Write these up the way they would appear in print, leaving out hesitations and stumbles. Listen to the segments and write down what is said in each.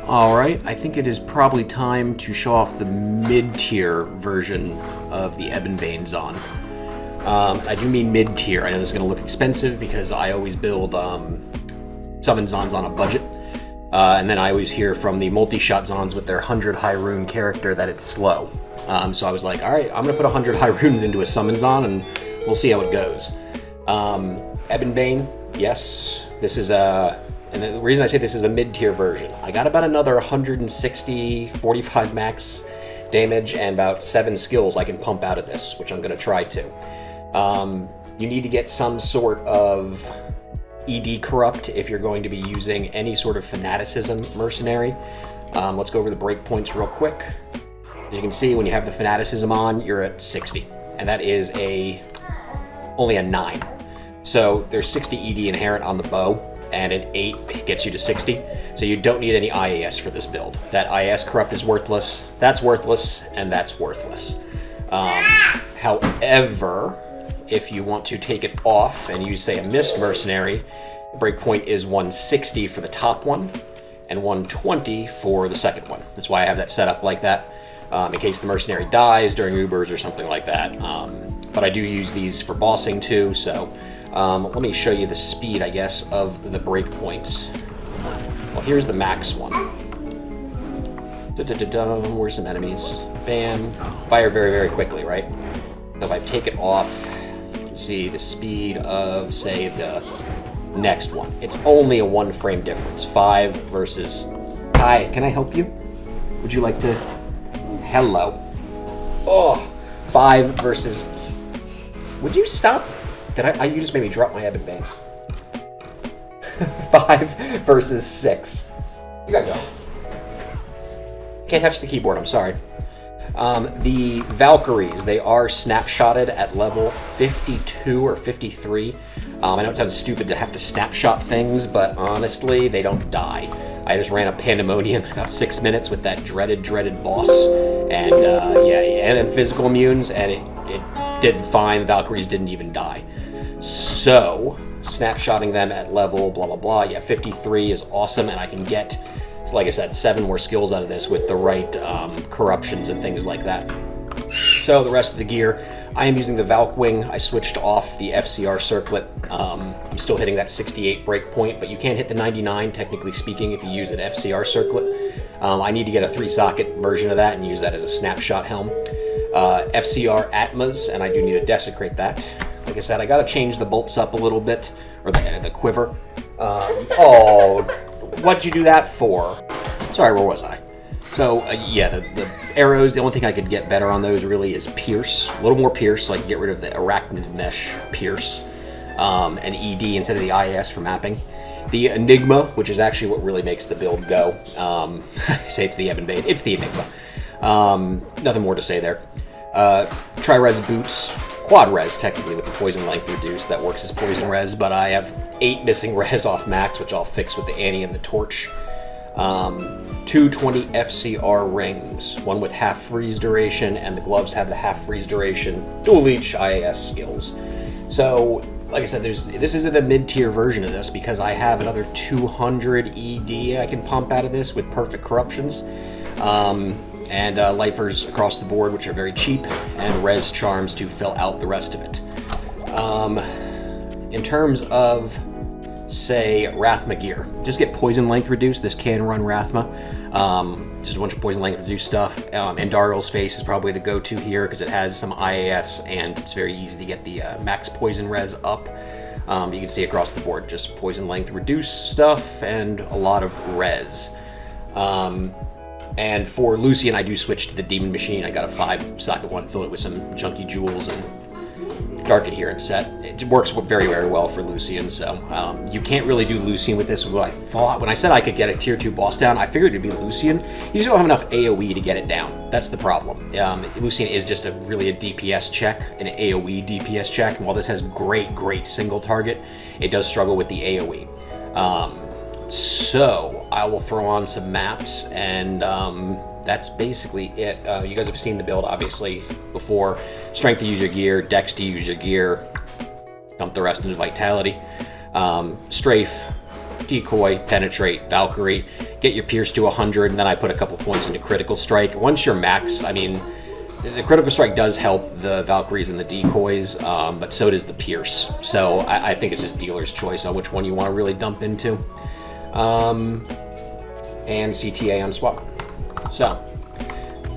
Alright, I think it is probably time to show off the mid-tier version of the Ebonbane. I do mean mid-tier. I know this is going to look expensive because I always build Summonzons on a budget. And then I always hear from the multi-shot Zons with their 100 high rune character that it's slow. So I was like, alright, I'm going to put 100 high runes into a Summonzon and we'll see how it goes. Ebonbane, yes, this is a... And the reason I say this is a mid-tier version, I got about another 160, 45 max damage, and about 7 skills I can pump out of this, which I'm going to try to. You need to get some sort of ED corrupt if you're going to be using any sort of fanaticism mercenary. Let's go over the breakpoints real quick. As you can see, when you have the fanaticism on, you're at 60, and that is only a 9. So there's 60 ED inherent on the bow, and an 8 gets you to 60, so you don't need any IAS for this build. That IAS corrupt is worthless, and that's worthless. However, if you want to take it off and use, say, a Mist Mercenary, the breakpoint is 160 for the top one, and 120 for the second one. That's why I have that set up like that, in case the Mercenary dies during Ubers or something like that. But I do use these for bossing too, so... let me show you the speed, I guess, of the breakpoints. Well, here's the max one. Where's some enemies? Bam. Fire very, very quickly, right? So if I take it off, you can see the speed of, say, the next one. It's only a 1 frame difference. 5 versus... Hi, can I help you? Would you like to... Hello. Oh, 5 versus... Would you stop? You just made me drop my Ebonbane. 5 versus 6. You gotta go. Can't touch the keyboard, I'm sorry. The Valkyries, they are snapshotted at level 52 or 53. I know it sounds stupid to have to snapshot things, but honestly, they don't die. I just ran a pandemonium in about 6 minutes with that dreaded boss. And and then physical immunes, and it did fine. The Valkyries didn't even die. So, snapshotting them at level blah blah blah, yeah, 53 is awesome, and I can get, like I said, 7 more skills out of this with the right corruptions and things like that. So the rest of the gear, I am using the Valkwing. I switched off the FCR circlet. I'm still hitting that 68 breakpoint, but you can't hit the 99, technically speaking, if you use an FCR circlet. I need to get a 3-socket version of that and use that as a snapshot helm. FCR Atmas, and I do need to desecrate that. Like I said, I gotta change the bolts up a little bit, or the quiver. Oh, what'd you do that for? Sorry, where was I? So, yeah, the arrows, the only thing I could get better on those really is Pierce. A little more Pierce, so I can get rid of the Arachnid Mesh Pierce, and ED instead of the IAS for mapping. The Enigma, which is actually what really makes the build go. I say it's the Ebonbane, it's the Enigma. Nothing more to say there. Tri-res boots. Quad res, technically, with the poison length reduce. That works as poison res, but I have 8 missing res off max, which I'll fix with the Annie and the torch. 220 FCR rings, one with half freeze duration, and the gloves have the half freeze duration, dual leech IAS skills. So, like I said, this isn't the mid-tier version of this because I have another 200 ED I can pump out of this with perfect corruptions. And lifers across the board, which are very cheap, and res charms to fill out the rest of it. In terms of, say, Rathma gear, just get poison length reduced. This can run Rathma. Just a bunch of poison length reduced stuff. And Daryl's face is probably the go-to here because it has some IAS, and it's very easy to get the max poison res up. You can see across the board, just poison length reduced stuff and a lot of res. And for Lucian, I do switch to the Demon Machine. I got a 5-socket one, filled it with some junky jewels and dark adherent set. It works very, very well for Lucian, so you can't really do Lucian with this. What I thought, when I said I could get a tier 2 boss down, I figured it'd be Lucian. You just don't have enough AoE to get it down. That's the problem. Lucian is just really a DPS check, an AoE DPS check, and while this has great single target, it does struggle with the AoE. So I will throw on some maps, and that's basically it. You guys have seen the build, obviously, before. Strength to use your gear, Dex to use your gear, dump the rest into Vitality. Strafe, Decoy, Penetrate, Valkyrie. get your Pierce to 100, and then I put a couple points into Critical Strike. Once you're max, I mean, the Critical Strike does help the Valkyries and the decoys, but so does the Pierce. So I think it's just dealer's choice on which one you want to really dump into. And CTA on swap. So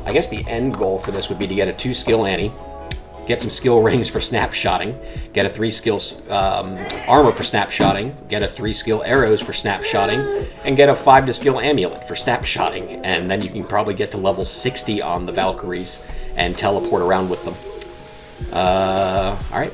I guess the end goal for this would be to get a 2-skill Annie, get some skill rings for snapshotting, get a 3-skill armor for snapshotting, get a 3-skill arrows for snapshotting, and get a 5-skill amulet for snapshotting. And then you can probably get to level 60 on the Valkyries and teleport around with them. Alright.